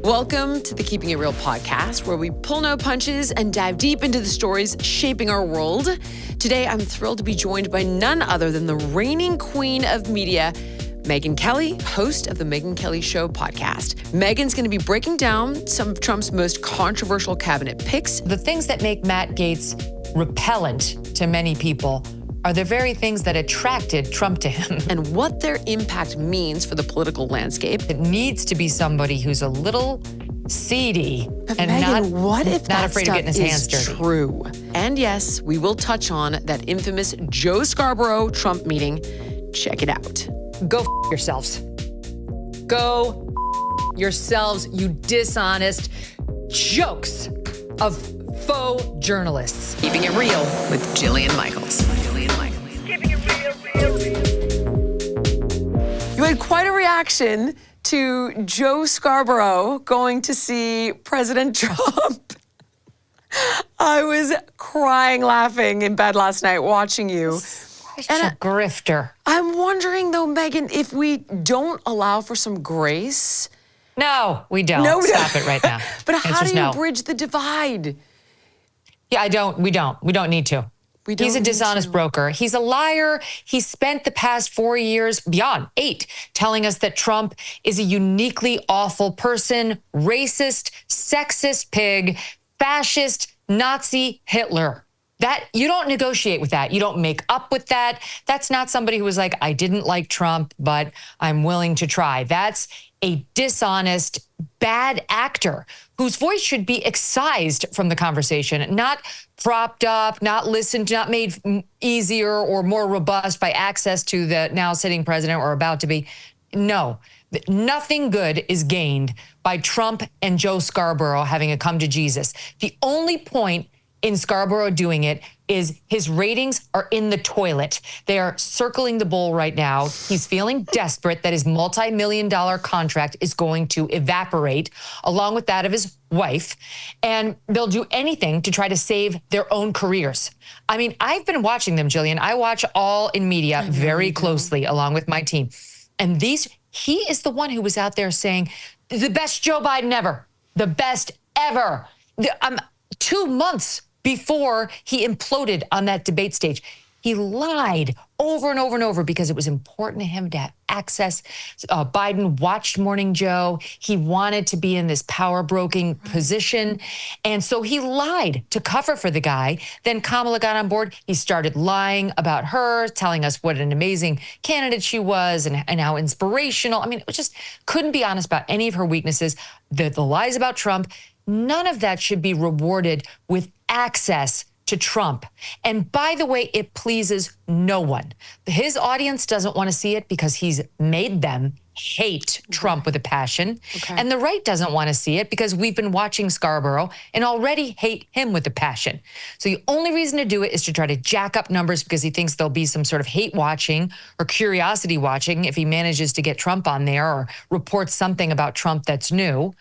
Welcome to the Keeping It Real podcast, where we pull no punches and dive deep into the stories shaping our world. Today, I'm thrilled to be joined by none other than the reigning queen of media, Megyn Kelly, host of the Megyn Kelly Show podcast. Megyn's going to be breaking down some of Trump's most controversial cabinet picks. The things that make Matt Gaetz repellent to many people are the very things that attracted Trump to him. And what their impact means for the political landscape. It needs to be somebody who's a little seedy and Megyn, what if not that afraid of getting his hands dirty. True. And yes, we will touch on that infamous Joe Scarborough Trump meeting. Check it out. Go yourselves. Go yourselves, you dishonest jokes of faux journalists. Keeping It Real with Jillian Michaels. Keeping it real. You had quite a reaction to Joe Scarborough going to see President Trump. I was crying, laughing in bed last night watching you. Such a grifter. I'm wondering, though, Megyn, if we don't allow for some grace. No, we don't. No, Stop it right now. But how do you no. bridge the divide? Yeah, we don't need to. He's a dishonest broker. He's a liar. He spent the past 4 years, beyond 8, telling us that Trump is a uniquely awful person, racist, sexist pig, fascist, Nazi, Hitler. That you don't negotiate with that. You don't make up with that. That's not somebody who was like, I didn't like Trump, but I'm willing to try. That's a dishonest, bad actor whose voice should be excised from the conversation, not propped up, not listened to, not made easier or more robust by access to the now sitting president or about to be. No, nothing good is gained by Trump and Joe Scarborough having a come to Jesus. The only point in Scarborough doing it is his ratings are in the toilet. They are circling the bowl right now. He's feeling desperate that his multi-million-dollar contract is going to evaporate along with that of his wife. And they'll do anything to try to save their own careers. I mean, I've been watching them, Jillian. I watch All in Media very closely along with my team. And he is the one who was out there saying, the best Joe Biden ever, the best ever. 2 months before he imploded on that debate stage. He lied over and over and over because it was important to him to have access. Biden watched Morning Joe. He wanted to be in this power-broking position. And so he lied to cover for the guy. Then Kamala got on board. He started lying about her, telling us what an amazing candidate she was and how inspirational. I mean, it just couldn't be honest about any of her weaknesses. The lies about Trump, none of that should be rewarded with access to Trump. And by the way, it pleases no one. His audience doesn't want to see it because he's made them hate Trump with a passion. Okay. And the right doesn't want to see it because we've been watching Scarborough and already hate him with a passion. So the only reason to do it is to try to jack up numbers because he thinks there'll be some sort of hate watching or curiosity watching if he manages to get Trump on there or reports something about Trump that's new.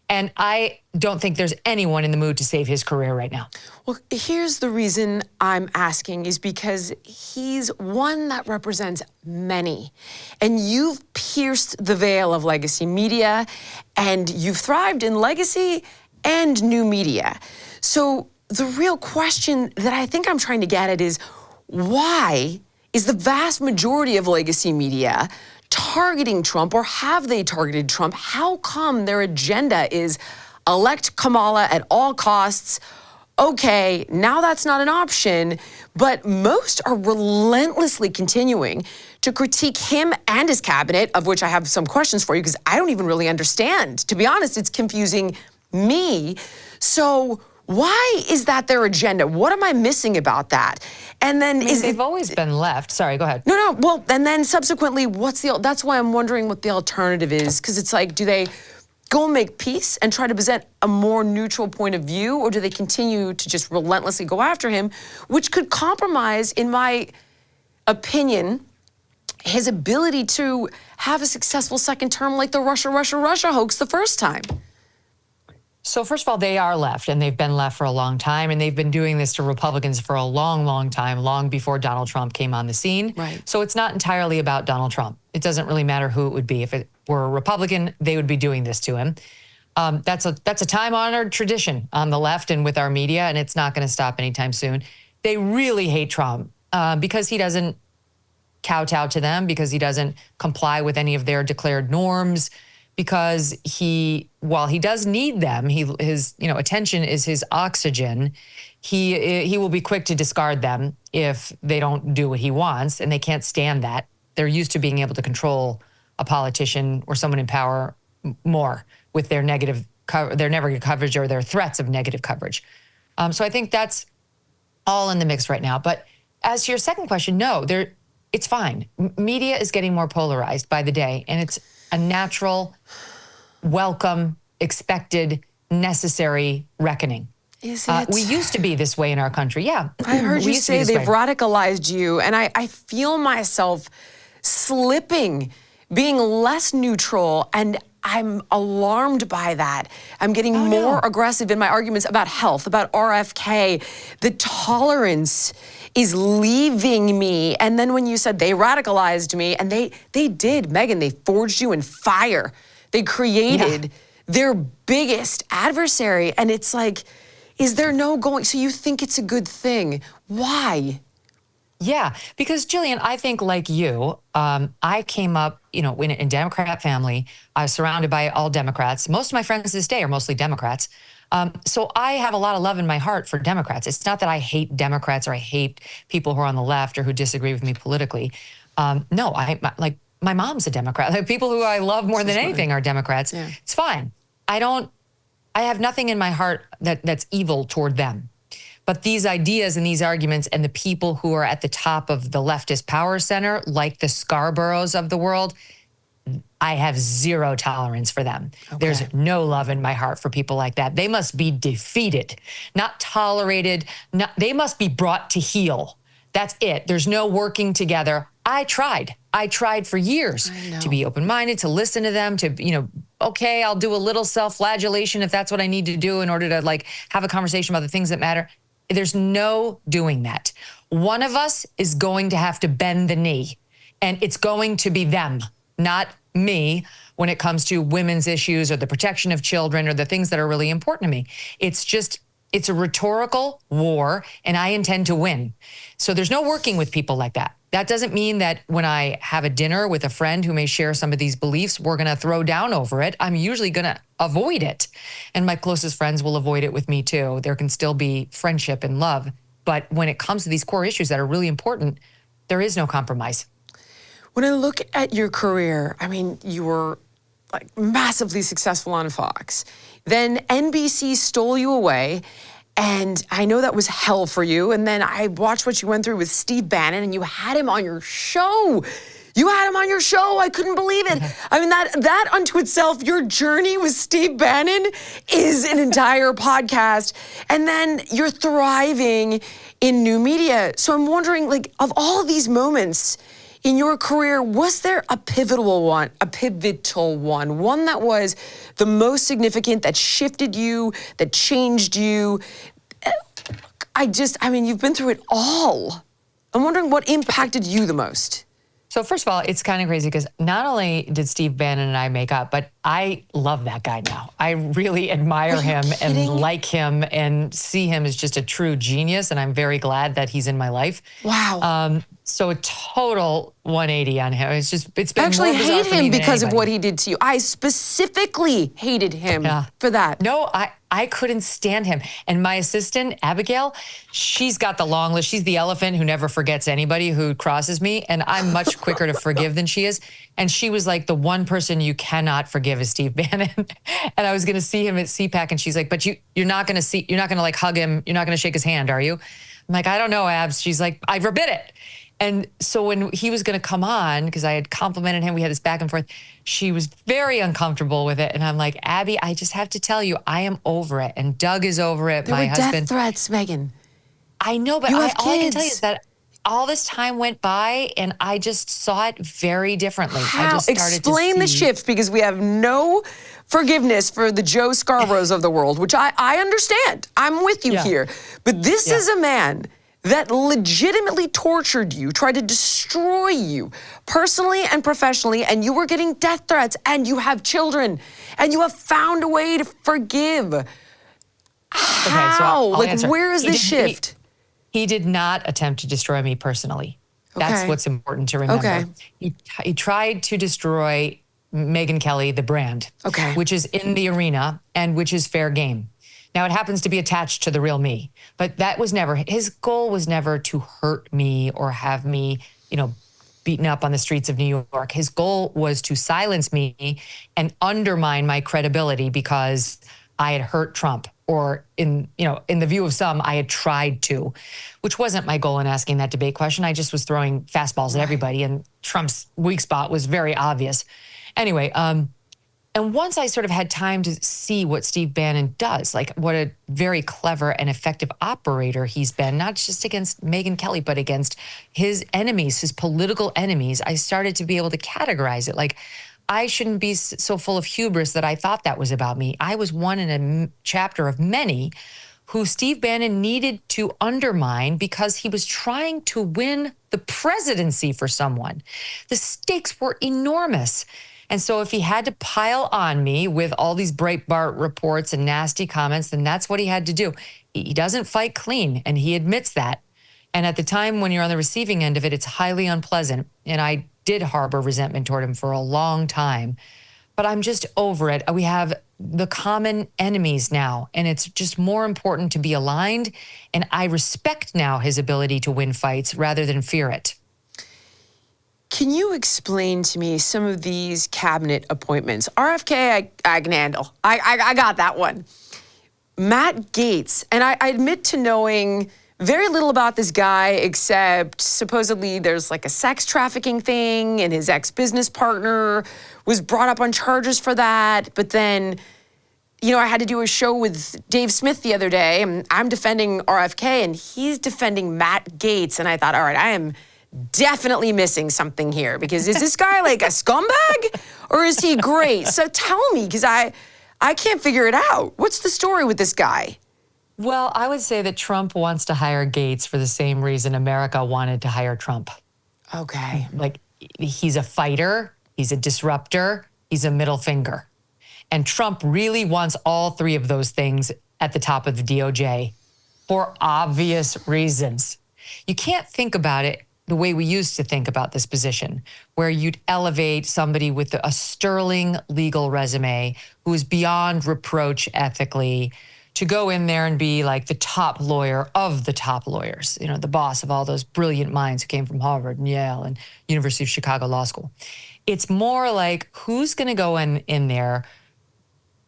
And I don't think there's anyone in the mood to save his career right now. Well, here's the reason I'm asking is because he's one that represents many. And you've pierced the veil of legacy media, and you've thrived in legacy and new media. So the real question that I think I'm trying to get at is, why is the vast majority of legacy media targeting Trump, or have they targeted Trump? How come their agenda is elect Kamala at all costs? Okay, now that's not an option, but most are relentlessly continuing to critique him and his cabinet, of which I have some questions for you because I don't even really understand. To be honest, it's confusing me. So why is that their agenda? What am I missing about that? And then they've always been left. Sorry, go ahead. No. Well, and then subsequently, that's why I'm wondering what the alternative is. Because it's like, do they go and make peace and try to present a more neutral point of view? Or do they continue to just relentlessly go after him, which could compromise, in my opinion, his ability to have a successful second term like the Russia hoax the first time? So first of all, they are left, and they've been left for a long time, and they've been doing this to Republicans for a long, long time, long before Donald Trump came on the scene. Right. So it's not entirely about Donald Trump. It doesn't really matter who it would be. If it were a Republican, they would be doing this to him. That's a time-honored tradition on the left and with our media, and it's not going to stop anytime soon. They really hate Trump because he doesn't kowtow to them, because he doesn't comply with any of their declared norms, because while he does need them, his attention is his oxygen. He will be quick to discard them if they don't do what he wants, and they can't stand that. They're used to being able to control a politician or someone in power more with their negative coverage or their threats of negative coverage. So I think that's all in the mix right now. But as to your second question, no, it's fine. Media is getting more polarized by the day, and it's a natural, welcome, expected, necessary reckoning. Is it? We used to be this way in our country. Yeah. I heard you say they've radicalized you, and I feel myself slipping, being less neutral, and I'm alarmed by that. I'm getting more aggressive in my arguments about health, about RFK. The tolerance is leaving me. And then when you said they radicalized me, and they did, Megyn, they forged you in fire. They created their biggest adversary. And it's like, is there no going? So you think it's a good thing. Why? Yeah, because Jillian, I think like you, I came up, in a Democrat family. I was surrounded by all Democrats. Most of my friends to this day are mostly Democrats. So I have a lot of love in my heart for Democrats. It's not that I hate Democrats or I hate people who are on the left or who disagree with me politically. No, my mom's a Democrat. Like, people who I love more than anything are Democrats. Yeah. It's fine. I have nothing in my heart that's evil toward them. But these ideas and these arguments and the people who are at the top of the leftist power center, like the Scarboroughs of the world, I have zero tolerance for them. Okay. There's no love in my heart for people like that. They must be defeated, not tolerated. They must be brought to heel. That's it. There's no working together. I tried for years to be open-minded, to listen to them, to, okay, I'll do a little self-flagellation if that's what I need to do in order to have a conversation about the things that matter. There's no doing that. One of us is going to have to bend the knee, and it's going to be them, not me, when it comes to women's issues or the protection of children or the things that are really important to me. It's a rhetorical war, and I intend to win. So there's no working with people like that. That doesn't mean that when I have a dinner with a friend who may share some of these beliefs, we're going to throw down over it. I'm usually going to avoid it. And my closest friends will avoid it with me too. There can still be friendship and love. But when it comes to these core issues that are really important, there is no compromise. When I look at your career, you were massively successful on Fox. Then NBC stole you away. And I know that was hell for you. And then I watched what you went through with Steve Bannon, and you had him on your show. I couldn't believe it. That unto itself, your journey with Steve Bannon is an entire podcast. And then you're thriving in new media. So I'm wondering, of all these moments in your career, was there a pivotal one that was the most significant, that shifted you, that changed you? You've been through it all. I'm wondering what impacted you the most. So first of all, it's kind of crazy because not only did Steve Bannon and I make up, but I love that guy now. I really admire him and like him and see him as just a true genius. And I'm very glad that he's in my life. Wow. So a total 180 on him. It's been I actually more bizarre hate for me him than because of anybody. what he did to you. I specifically hated him for that. No, I couldn't stand him. And my assistant, Abigail, she's got the long list. She's the elephant who never forgets anybody who crosses me. And I'm much quicker to forgive than she is. And she was like, the one person you cannot forgive is Steve Bannon. And I was going to see him at CPAC. And she's like, but you're not going to hug him. You're not going to shake his hand, are you? I'm like, I don't know, Abs. She's like, I forbid it. And so when he was going to come on, because I had complimented him, we had this back and forth, she was very uncomfortable with it. And I'm like, Abby, I just have to tell you, I am over it. And Doug is over it. There were death threats, Megyn. I know, but all I can tell you is that all this time went by and I just saw it very differently. How? I just started Explain the shift, because we have no forgiveness for the Joe Scarboroughs of the world, which I understand. I'm with you here. But this is a man that legitimately tortured you, tried to destroy you personally and professionally, and you were getting death threats, and you have children, and you have found a way to forgive. How? Okay, so where is this shift? He did not attempt to destroy me personally. That's what's important to remember. Okay. He tried to destroy Megyn Kelly, the brand, which is in the arena and which is fair game. Now, it happens to be attached to the real me, but that was never, his goal was never to hurt me or have me, beaten up on the streets of New York. His goal was to silence me and undermine my credibility because I had hurt Trump, or in the view of some, I had tried to, which wasn't my goal in asking that debate question. I just was throwing fastballs at everybody, and Trump's weak spot was very obvious. Anyway, and once I sort of had time to see what Steve Bannon does, like what a very clever and effective operator he's been, not just against Megyn Kelly, but against his enemies, his political enemies, I started to be able to categorize it. Like, I shouldn't be so full of hubris that I thought that was about me. I was one in a chapter of many who Steve Bannon needed to undermine because he was trying to win the presidency for someone. The stakes were enormous. And so if he had to pile on me with all these Breitbart reports and nasty comments, then that's what he had to do. He doesn't fight clean, and he admits that. And at the time when you're on the receiving end of it, it's highly unpleasant. And I did harbor resentment toward him for a long time, but I'm just over it. We have the common enemies now, and it's just more important to be aligned. And I respect now his ability to win fights rather than fear it. Can you explain to me some of these cabinet appointments? RFK, I can handle. I got that one. Matt Gaetz, and I admit to knowing very little about this guy, except supposedly there's like a sex trafficking thing, and his ex-business partner was brought up on charges for that. But then, I had to do a show with Dave Smith the other day, and I'm defending RFK, and he's defending Matt Gaetz. And I thought, all right, I am definitely missing something here, because is this guy like a scumbag or is he great? So tell me, because I can't figure it out. What's the story with this guy? Well, I would say that Trump wants to hire Gaetz for the same reason America wanted to hire Trump. Okay. Like, he's a fighter, he's a disruptor, he's a middle finger. And Trump really wants all three of those things at the top of the DOJ for obvious reasons. You can't think about it the way we used to think about this position, where you'd elevate somebody with a sterling legal resume who is beyond reproach ethically to go in there and be like the top lawyer of the top lawyers, the boss of all those brilliant minds who came from Harvard and Yale and University of Chicago Law School. It's more like, who's going to go in there,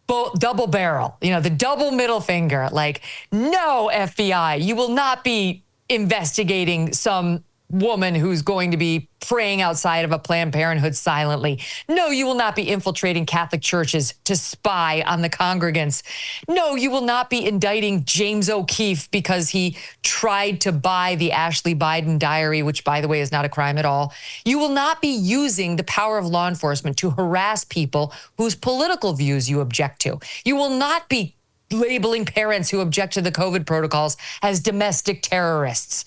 double barrel, the double middle finger, like, no, FBI, you will not be investigating some woman who's going to be praying outside of a Planned Parenthood silently. No, you will not be infiltrating Catholic churches to spy on the congregants. No, you will not be indicting James O'Keefe because he tried to buy the Ashley Biden diary, which, by the way, is not a crime at all. You will not be using the power of law enforcement to harass people whose political views you object to. You will not be labeling parents who object to the COVID protocols as domestic terrorists.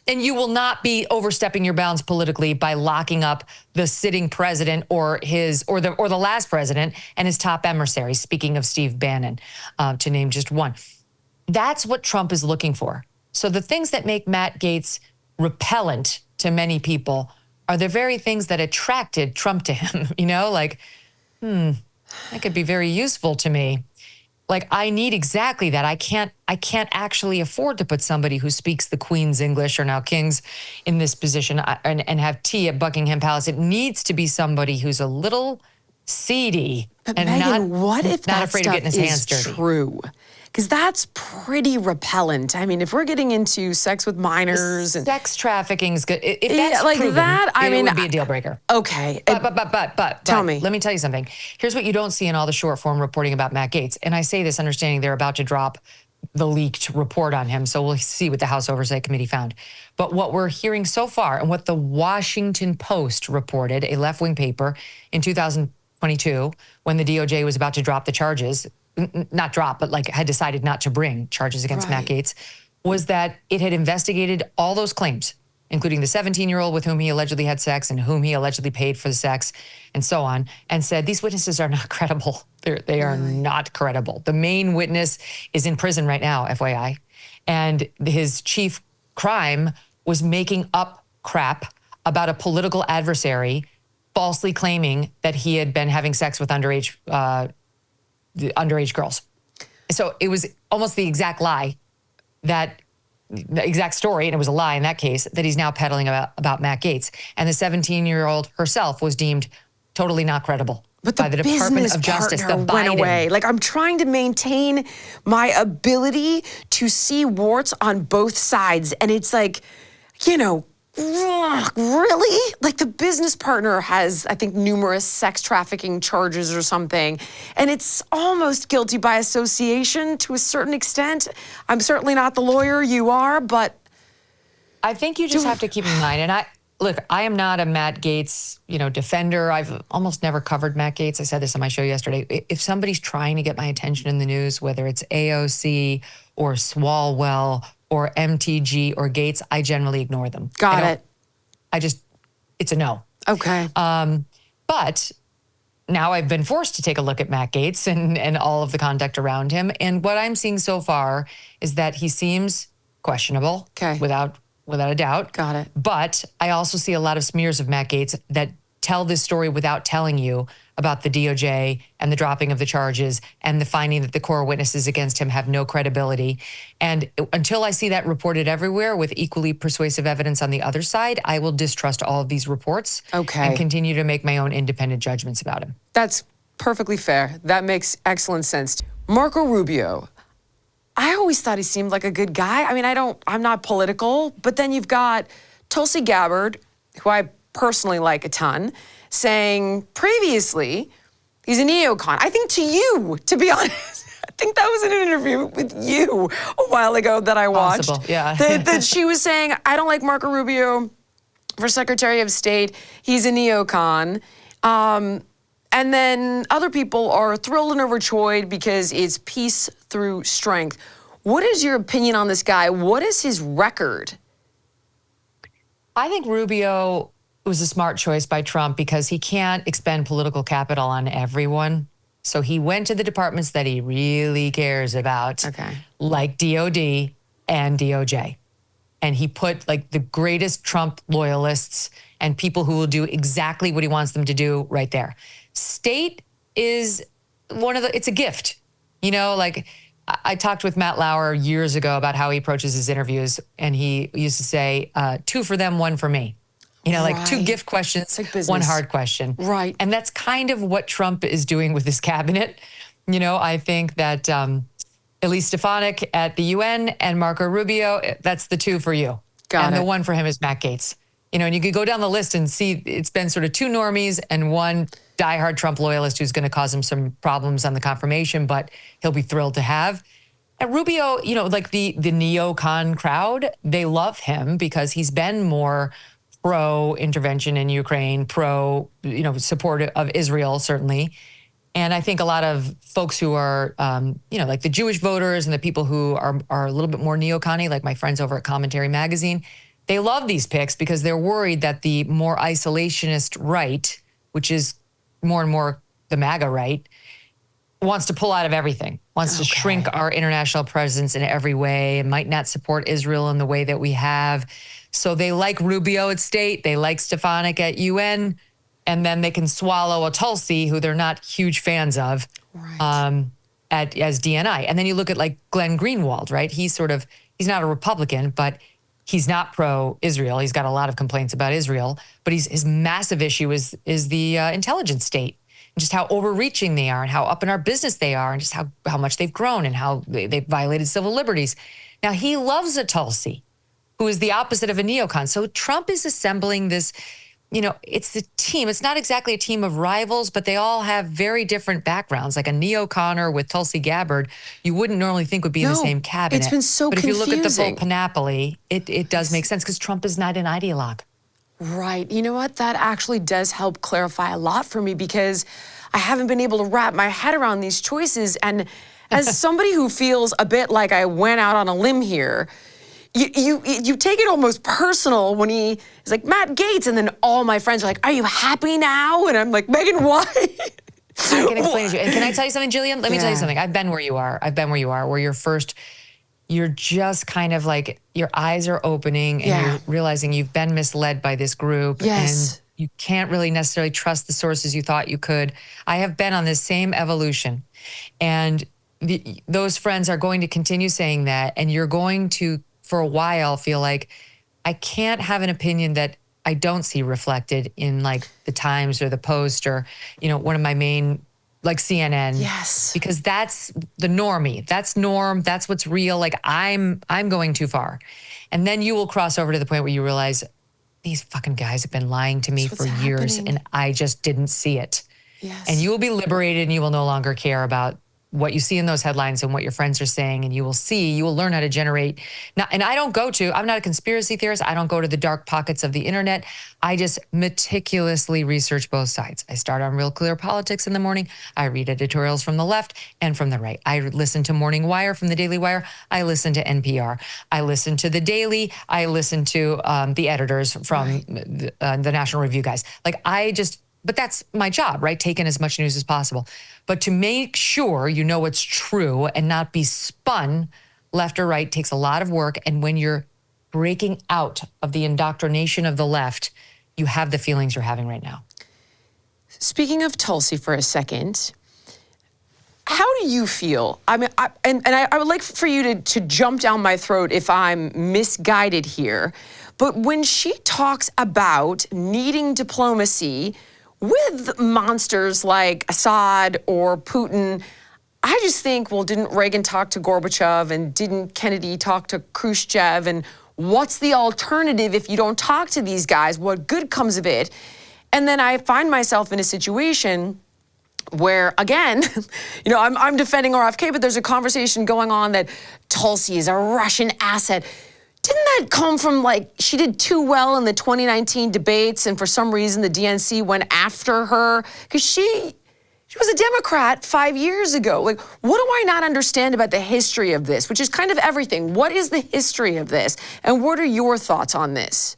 And you will not be overstepping your bounds politically by locking up the sitting president or the last president and his top emissaries, speaking of Steve Bannon, to name just one. That's what Trump is looking for. So the things that make Matt Gaetz repellent to many people are the very things that attracted Trump to him. That could be very useful to me. Like, I need exactly that. I can't actually afford to put somebody who speaks the Queen's English, or now King's, in this position and have tea at Buckingham Palace. It needs to be somebody who's a little seedy and Megyn, what if not that afraid of getting his hands dirty. True? Because that's pretty repellent. I mean, if we're getting into sex with minors and sex trafficking is good. If that's like proven, that, it would be a deal breaker. Okay. But tell me. Let me tell you something. Here's what you don't see in all the short form reporting about Matt Gaetz. And I say this understanding they're about to drop the leaked report on him. So we'll see what the House Oversight Committee found. But what we're hearing so far, and what the Washington Post reported, a left-wing paper in 2022, when the DOJ was about to drop the charges, not drop, but like had decided not to bring charges against Matt Gaetz, was that it had investigated all those claims, including the 17-year-old with whom he allegedly had sex and whom he allegedly paid for the sex and so on, and said, these witnesses are not credible. They are not credible. The main witness is in prison right now, FYI. And his chief crime was making up crap about a political adversary, falsely claiming that he had been having sex with underage girls. So it was almost the exact lie, the exact story, and it was a lie in that case, that he's now peddling about Matt Gaetz. And the 17-year-old herself was deemed totally not credible by the Department of Justice. The Biden went away. Like, I'm trying to maintain my ability to see warts on both sides. And it's like, you know, really? Like, the business partner has, I think, numerous sex trafficking charges or something. And it's almost guilty by association to a certain extent. I'm certainly not the lawyer, you are, but I think you just have to keep in mind, and I am not a Matt Gaetz, defender. I've almost never covered Matt Gaetz. I said this on my show yesterday. If somebody's trying to get my attention in the news, whether it's AOC or Swalwell or MTG or Gaetz, I generally ignore them. Got it. It's a no. Okay. But now I've been forced to take a look at Matt Gaetz and all of the conduct around him. And what I'm seeing so far is that he seems questionable. Okay. Without a doubt. Got it. But I also see a lot of smears of Matt Gaetz that tell this story without telling you about the DOJ and the dropping of the charges and the finding that the core witnesses against him have no credibility. And until I see that reported everywhere with equally persuasive evidence on the other side, I will distrust all of these reports. Okay. And continue to make my own independent judgments about him. That's perfectly fair. That makes excellent sense. Marco Rubio. I always thought he seemed like a good guy. I mean, I'm not political, but then you've got Tulsi Gabbard, who I personally like a ton, saying previously he's a neocon. I think to you, to be honest, I think that was in an interview with you a while ago that I watched. Possible, yeah. that she was saying, I don't like Marco Rubio for Secretary of State. He's a neocon. And then other people are thrilled and overjoyed because it's peace through strength. What is your opinion on this guy? What is his record? I think Rubio was a smart choice by Trump because he can't expend political capital on everyone. So he went to the departments that he really cares about, like DOD and DOJ. And he put like the greatest Trump loyalists and people who will do exactly what he wants them to do right there. State is it's a gift. Like I talked with Matt Lauer years ago about how he approaches his interviews, and he used to say, 2 for them, 1 for me. Like 2 gift questions, like 1 hard question. Right. And that's kind of what Trump is doing with his cabinet. I think that Elise Stefanik at the UN and Marco Rubio, that's the 2 for you. Got and it. The 1 for him is Matt Gaetz. And you could go down the list and see it's been sort of 2 normies and 1 diehard Trump loyalist who's going to cause him some problems on the confirmation, but he'll be thrilled to have. And Rubio, like the neocon crowd, they love him because he's been more pro-intervention in Ukraine, support of Israel, certainly. And I think a lot of folks who are, like the Jewish voters and the people who are a little bit more neocon-y, like my friends over at Commentary Magazine, they love these picks because they're worried that the more isolationist right, which is more and more the MAGA right, wants to pull out of everything, wants to shrink our international presence in every way and might not support Israel in the way that we have. So they like Rubio at state, they like Stefanik at UN, and then they can swallow a Tulsi, who they're not huge fans of, as DNI. And then you look at like Glenn Greenwald, right? He's not a Republican, but he's not pro-Israel. He's got a lot of complaints about Israel, but his massive issue is the intelligence state, and just how overreaching they are and how up in our business they are and just how much they've grown and how they've violated civil liberties. Now, he loves a Tulsi, who is the opposite of a neocon. So Trump is assembling this, it's a team. It's not exactly a team of rivals, but they all have very different backgrounds. Like a neoconner with Tulsi Gabbard, you wouldn't normally think would be in the same cabinet. It's been so confusing. But if you look at the full panoply, it does make sense because Trump is not an ideologue. Right. You know what? That actually does help clarify a lot for me because I haven't been able to wrap my head around these choices. And as somebody who feels a bit like I went out on a limb here, you take it almost personal when he is like, Matt Gaetz, and then all my friends are like, are you happy now? And I'm like, Megyn, why? I can explain it to you. And can I tell you something, Jillian? Let me tell you something. I've been where you are. Where you're just kind of like, your eyes are opening and you're realizing you've been misled by this group. Yes. And you can't really necessarily trust the sources you thought you could. I have been on this same evolution. And those friends are going to continue saying that. And you're going to, for a while, feel like, I can't have an opinion that I don't see reflected in like the Times or the Post or, one of my main, like CNN. Yes. Because that's the normie. That's norm. That's what's real. Like I'm going too far. And then you will cross over to the point where you realize these fucking guys have been lying to me for years and I just didn't see it. Yes. And you will be liberated and you will no longer care about what you see in those headlines and what your friends are saying. And you will learn how to generate. Now, and I'm not a conspiracy theorist. I don't go to the dark pockets of the internet. I just meticulously research both sides. I start on Real Clear Politics in the morning. I read editorials from the left and from the right. I listen to Morning Wire from the Daily Wire. I listen to NPR. I listen to the Daily. I listen to the editors from the National Review guys. But that's my job, right? Take in as much news as possible. But to make sure you know what's true and not be spun left or right takes a lot of work. And when you're breaking out of the indoctrination of the left, you have the feelings you're having right now. Speaking of Tulsi for a second, how do you feel? I mean, I would like for you to jump down my throat if I'm misguided here. But when she talks about needing diplomacy with monsters like Assad or Putin, I just think, well, didn't Reagan talk to Gorbachev and didn't Kennedy talk to Khrushchev? And what's the alternative if you don't talk to these guys? What good comes of it? And then I find myself in a situation where, again, I'm defending RFK, but there's a conversation going on that Tulsi is a Russian asset. Didn't that come from she did too well in the 2019 debates and for some reason the DNC went after her? Because she was a Democrat 5 years ago. What do I not understand about the history of this, which is kind of everything? What is the history of this? And what are your thoughts on this?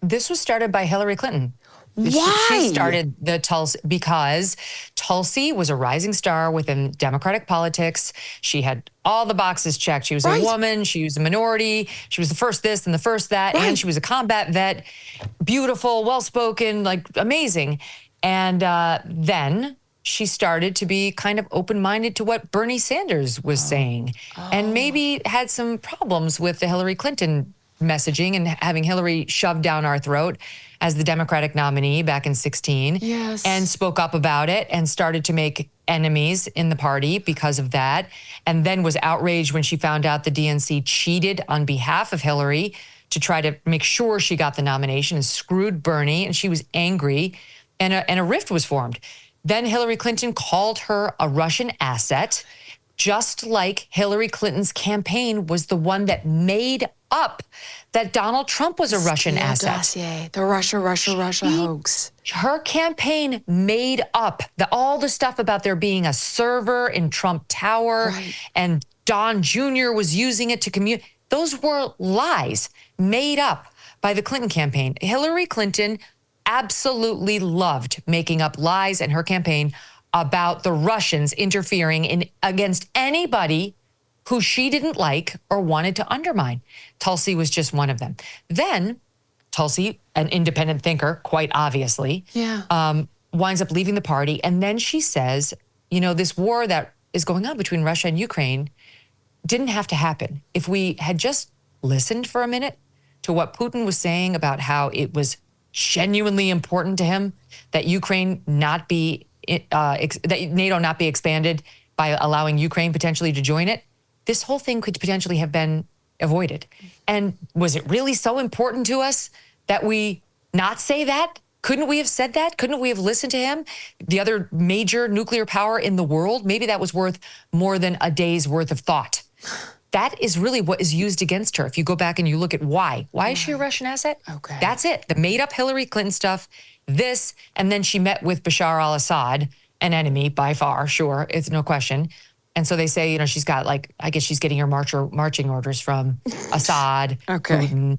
This was started by Hillary Clinton. Why? She started the Tulsi because Tulsi was a rising star within Democratic politics. She had all the boxes checked. She was a woman. She was a minority. She was the first this and the first that. And she was a combat vet, beautiful, well-spoken, amazing. And then she started to be kind of open-minded to what Bernie Sanders was saying and maybe had some problems with the Hillary Clinton messaging and having Hillary shoved down our throat as the Democratic nominee back in 2016. Yes. And spoke up about it and started to make enemies in the party because of that. And then was outraged when she found out the DNC cheated on behalf of Hillary to try to make sure she got the nomination and screwed Bernie. And she was angry and a rift was formed. Then Hillary Clinton called her a Russian asset, just like Hillary Clinton's campaign was the one that made up that Donald Trump was a Russian asset. Dossier, the Russia hoax. Her campaign made up all the stuff about there being a server in Trump Tower and Don Jr. was using it to communicate. Those were lies made up by the Clinton campaign. Hillary Clinton absolutely loved making up lies in her campaign about the Russians interfering against anybody who she didn't like or wanted to undermine. Tulsi was just one of them. Then Tulsi, an independent thinker, quite obviously, winds up leaving the party. And then she says, this war that is going on between Russia and Ukraine didn't have to happen. If we had just listened for a minute to what Putin was saying about how it was genuinely important to him that Ukraine not be, that NATO not be expanded by allowing Ukraine potentially to join it, this whole thing could potentially have been avoided. And was it really so important to us that we not say that? Couldn't we have said that? Couldn't we have listened to him? The other major nuclear power in the world, maybe that was worth more than a day's worth of thought. That is really what is used against her. If you go back and you look at why is she a Russian asset? Okay. That's it. The made up Hillary Clinton stuff, this, and then she met with Bashar al-Assad, an enemy by far, sure, it's no question. And so they say, you know, she's got like, I guess she's getting her marching orders from Assad, Okay. Putin.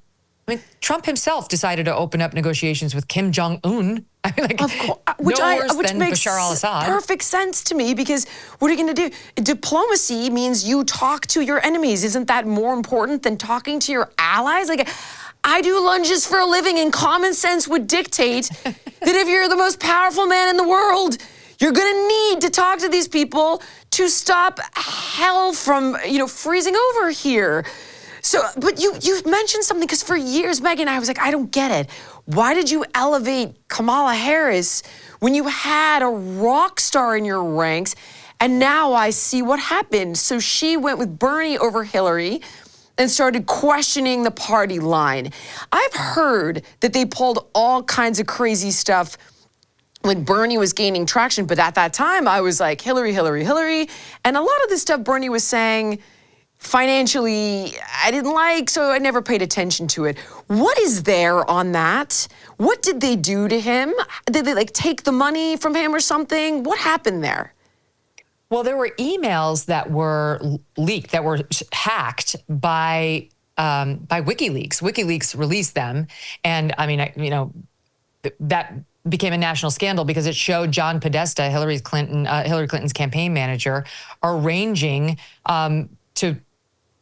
I mean, Trump himself decided to open up negotiations with Kim Jong-un. I mean, like, Of course, which which makes Bashar al-Assad. perfect sense to me, because what are you going to do? Diplomacy means you talk to your enemies. Isn't that more important than talking to your allies? Like, I do lunges for a living, and common sense would dictate that if you're the most powerful man in the world, you're going to need to talk to these people to stop hell from, you know, freezing over here. So, but you've mentioned something, because for years, Megyn, I was like, I don't get it. Why did you elevate Kamala Harris when you had a rock star in your ranks? And now I see what happened. So she went with Bernie over Hillary and started questioning the party line. I've heard that they pulled all kinds of crazy stuff when Bernie was gaining traction, but at that time I was like, Hillary, Hillary, Hillary. And a lot of the stuff Bernie was saying financially, I didn't like, so I never paid attention to it. What is there on that? What did they do to him? Did they like take the money from him or something? What happened there? Well, there were emails that were leaked, that were hacked by WikiLeaks. WikiLeaks released them, and I mean, that became a national scandal because it showed John Podesta, Hillary Clinton's campaign manager, arranging to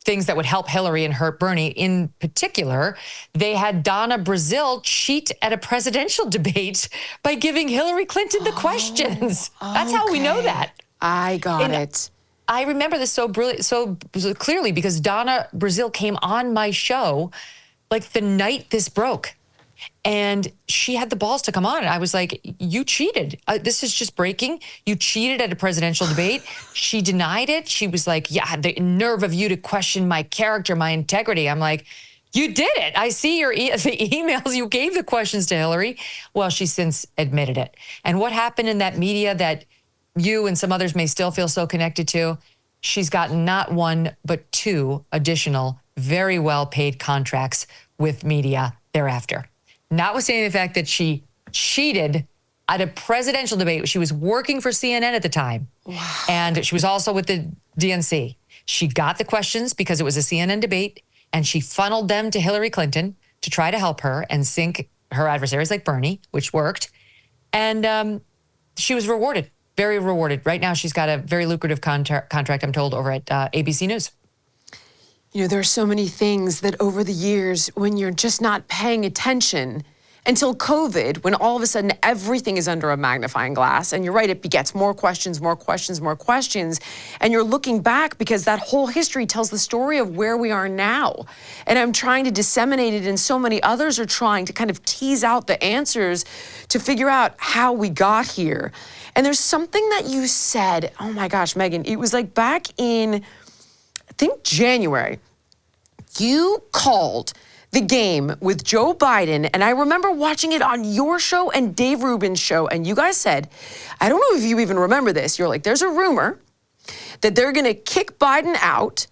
things that would help Hillary and hurt Bernie. In particular, they had Donna Brazile cheat at a presidential debate by giving Hillary Clinton the questions. That's how we know that. I got it. I remember this so clearly because Donna Brazile came on my show like the night this broke. And she had the balls to come on. And I was like, you cheated. This is just breaking. You cheated at a presidential debate. She denied it. She was like, yeah, the nerve of you to question my character, my integrity. I'm like, you did it. I see the emails. You gave the questions to Hillary. Well, she's since admitted it. And what happened in that media that you and some others may still feel so connected to, she's gotten not one, but 2 additional very well-paid contracts with media thereafter. Notwithstanding the fact that she cheated at a presidential debate. She was working for CNN at the time. Wow. And she was also with the DNC. She got the questions because it was a CNN debate, and she funneled them to Hillary Clinton to try to help her and sink her adversaries like Bernie, which worked. And she was rewarded, very rewarded. Right now, she's got a very lucrative contract, I'm told, over at ABC News. You know, there are so many things that over the years, when you're just not paying attention, until COVID, when all of a sudden everything is under a magnifying glass, and you're right, it begets more questions, more questions, more questions, and you're looking back because that whole history tells the story of where we are now. And I'm trying to disseminate it, and so many others are trying to kind of tease out the answers to figure out how we got here. And there's something that you said, oh my gosh, Megyn, it was like back in, I think January, you called the game with Joe Biden, and I remember watching it on your show and Dave Rubin's show, and you guys said, I don't know if you even remember this, you're like, there's a rumor that they're gonna kick Biden out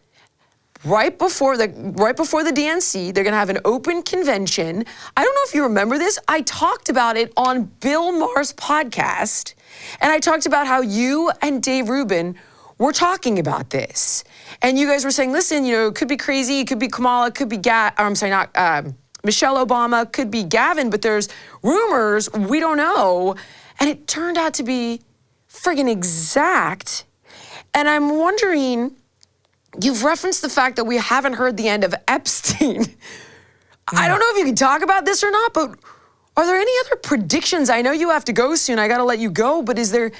right before the DNC. They're gonna have an open convention. I don't know if you remember this. I talked about it on Bill Maher's podcast, and I talked about how you and Dave Rubin were talking about this. And you guys were saying, listen, you know, it could be crazy, it could be Kamala, it could be Michelle Obama, could be Gavin, but there's rumors, we don't know. And it turned out to be friggin' exact. And I'm wondering, you've referenced the fact that we haven't heard the end of Epstein. I don't know if you can talk about this or not, but are there any other predictions? I know you have to go soon, I gotta let you go, but is there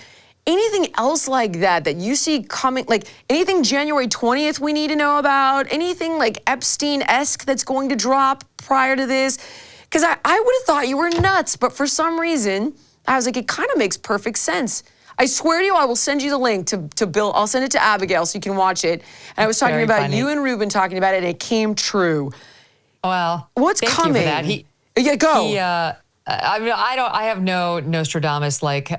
anything else like that that you see coming, like anything January 20th we need to know about? Anything like Epstein-esque that's going to drop prior to this? Because I would have thought you were nuts, but for some reason, I was like, it kind of makes perfect sense. I swear to you, I will send you the link to Bill. I'll send it to Abigail so you can watch it. And I was talking about you and Ruben talking about it, and it came true. Well, what's coming? Thank you for that. Yeah, go. I mean, I have no Nostradamus-like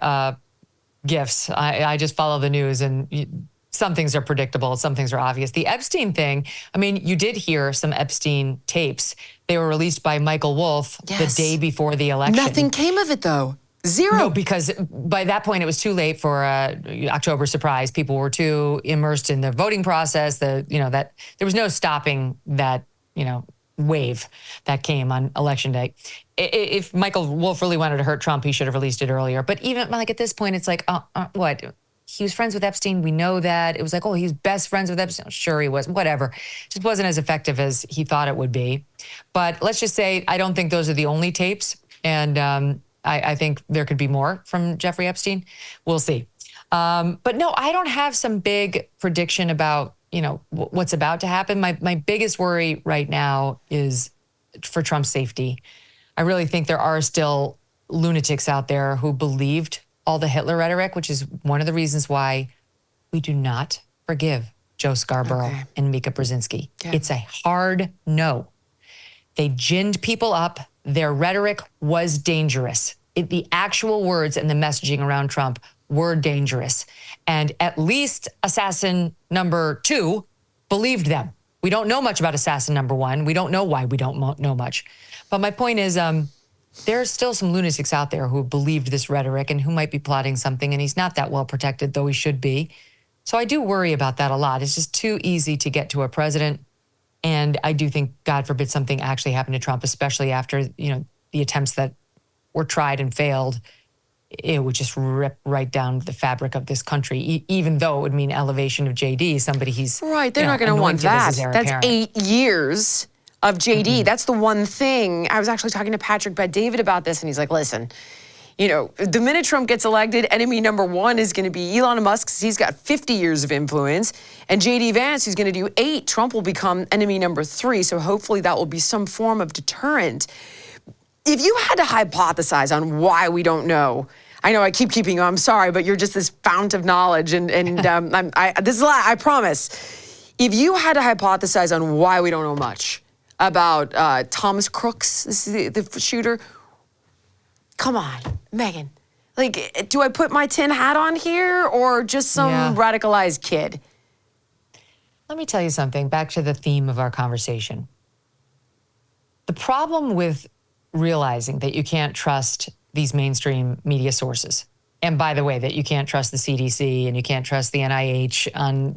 gifts. I just follow the news, and some things are predictable, some things are obvious. The Epstein thing, I mean, you did hear some Epstein tapes. They were released by Michael Wolff the day before the election. Nothing came of it, though. Zero. No, because by that point it was too late for October surprise. People were too immersed in the voting process. That there was no stopping that wave that came on election day. If Michael Wolff really wanted to hurt Trump, he should have released it earlier. But even like at this point, it's like, what? He was friends with Epstein. We know that. It was like, oh, he's best friends with Epstein. Sure, he was. Whatever. Just wasn't as effective as he thought it would be. But let's just say I don't think those are the only tapes. And I think there could be more from Jeffrey Epstein. We'll see. But no, I don't have some big prediction about, what's about to happen. My biggest worry right now is for Trump's safety. I really think there are still lunatics out there who believed all the Hitler rhetoric, which is one of the reasons why we do not forgive Joe Scarborough and Mika Brzezinski. Yeah. It's a hard no. They ginned people up. Their rhetoric was dangerous. The actual words and the messaging around Trump were dangerous. And at least assassin number 2 believed them. We don't know much about assassin number 1. We don't know why we don't know much. But my point is, there's still some lunatics out there who believed this rhetoric and who might be plotting something, and he's not that well protected, though he should be. So I do worry about that a lot. It's just too easy to get to a president. And I do think, God forbid, something actually happened to Trump, especially after, the attempts that were tried and failed. It would just rip right down the fabric of this country, even though it would mean elevation of JD, somebody he's right. They're not going to want that. That's 8 years of JD. Mm-hmm. That's the one thing. I was actually talking to Patrick Bet-David about this, and he's like, listen, the minute Trump gets elected, enemy number 1 is going to be Elon Musk, because he's got 50 years of influence, and JD Vance, who's going to do 8. Trump will become enemy number 3, so hopefully that will be some form of deterrent. If you had to hypothesize on why we don't know, I know I keep keeping you, I'm sorry, but you're just this fount of knowledge, and this is a lot, I promise. If you had to hypothesize on why we don't know much about Thomas Crooks, this is the shooter, come on, Megyn. Like, do I put my tin hat on here or just some radicalized kid? Let me tell you something, back to the theme of our conversation. The problem with realizing that you can't trust these mainstream media sources, and by the way, that you can't trust the CDC and you can't trust the NIH on,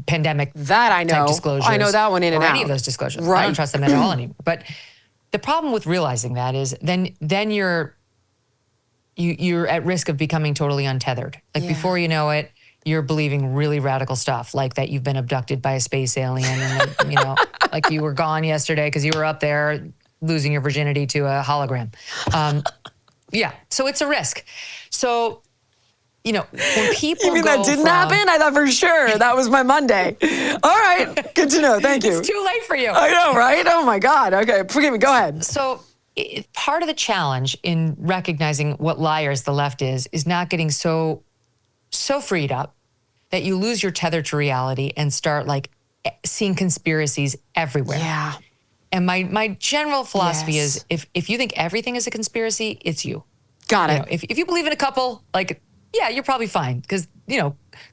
pandemic that I know. Type disclosures. I know that one in and out. Any of those disclosures. Right. I don't trust them at all anymore. But the problem with realizing that is then you're at risk of becoming totally untethered. Like before you know it, you're believing really radical stuff, like that you've been abducted by a space alien, and that, like you were gone yesterday because you were up there losing your virginity to a hologram. So it's a risk. So, when people You mean that didn't happen? I thought for sure that was my Monday. All right, good to know. Thank you. It's too late for you. I know, right? Oh my God. Okay, forgive me. Go ahead. So part of the challenge in recognizing what liars the left is not getting so freed up that you lose your tether to reality and start like seeing conspiracies everywhere. Yeah. And my general philosophy is if you think everything is a conspiracy, it's you. Got it. If you believe in a couple, you're probably fine, because,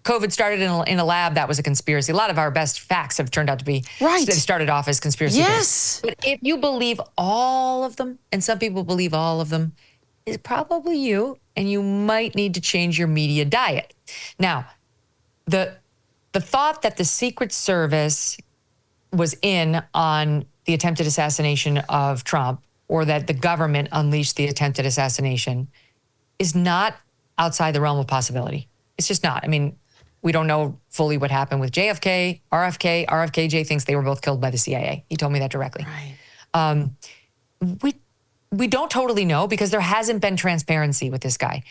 COVID started in a lab. That was a conspiracy. A lot of our best facts have turned out to be started off as conspiracy theories. But if you believe all of them, and some people believe all of them, it's probably you, and you might need to change your media diet. Now, the thought that the Secret Service was in on the attempted assassination of Trump, or that the government unleashed the attempted assassination, is not outside the realm of possibility. It's just not. I mean, we don't know fully what happened with JFK, RFK. RFK thinks they were both killed by the CIA. He told me that directly. Right. We don't totally know, because there hasn't been transparency with this guy.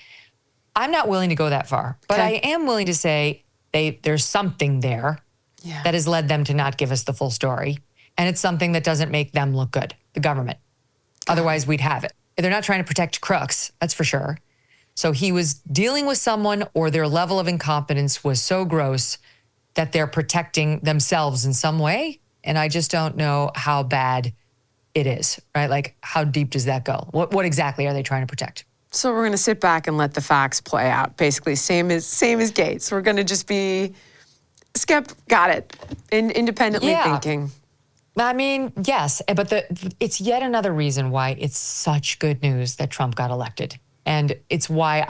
I'm not willing to go that far, but I am willing to say there's something there that has led them to not give us the full story. And it's something that doesn't make them look good, the government. Otherwise, we'd have it. They're not trying to protect crooks, that's for sure. So he was dealing with someone, or their level of incompetence was so gross that they're protecting themselves in some way. And I just don't know how bad it is, right? Like, how deep does that go? What exactly are they trying to protect? So we're going to sit back and let the facts play out. Basically, same as Gaetz. We're going to just be got it, independently thinking. I mean, yes, but it's yet another reason why it's such good news that Trump got elected. And it's why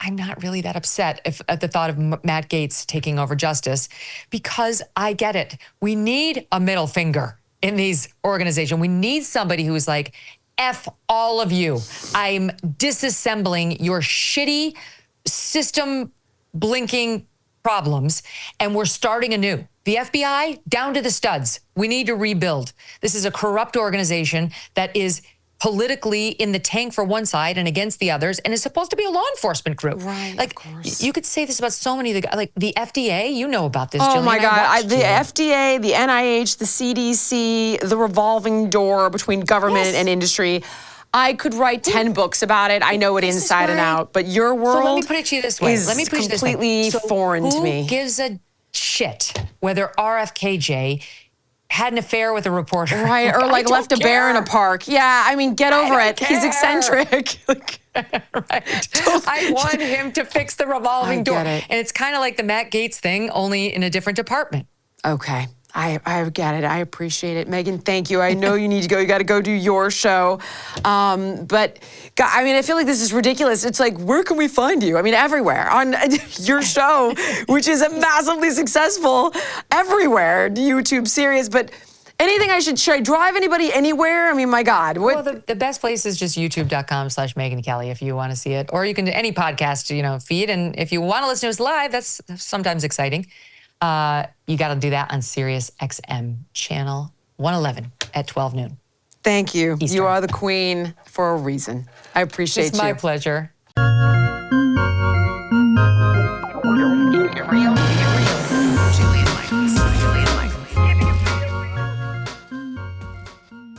I'm not really that upset at the thought of Matt Gaetz taking over justice, because I get it. We need a middle finger in these organizations. We need somebody who is like, F all of you. I'm disassembling your shitty system blinking problems, and we're starting anew. The FBI, down to the studs. We need to rebuild. This is a corrupt organization that is politically in the tank for one side and against the others, and is supposed to be a law enforcement group. Right, like, of course. You could say this about so many of the, like the FDA, you know about this, Oh Jillian. my God, the FDA, the NIH, the CDC, the revolving door between government and industry. I could write 10 books about it. I know it inside and out, but your world so let me put it to you this way. is completely foreign to me. Who gives a shit whether RFKJ had an affair with a reporter? Right, or like left a bear in a park. Yeah, I mean, get over it. He's eccentric. Right. I want him to fix the revolving door. Get it. And it's kind of like the Matt Gaetz thing, only in a different department. Okay. I get it. I appreciate it. Megyn, thank you. I know you need to go. You got to go do your show. But, God, I mean, I feel like this is ridiculous. It's like, where can we find you? I mean, everywhere. On your show, which is massively successful everywhere. YouTube series. But anything should I drive anybody anywhere? I mean, my God. Well, the best place is just youtube.com/Megyn Kelly if you want to see it. Or you can do any podcast, feed. And if you want to listen to us live, that's sometimes exciting. You got to do that on Sirius XM channel 111 at 12 noon. Thank you. Eastern. You are the queen for a reason. I appreciate you. It's my pleasure.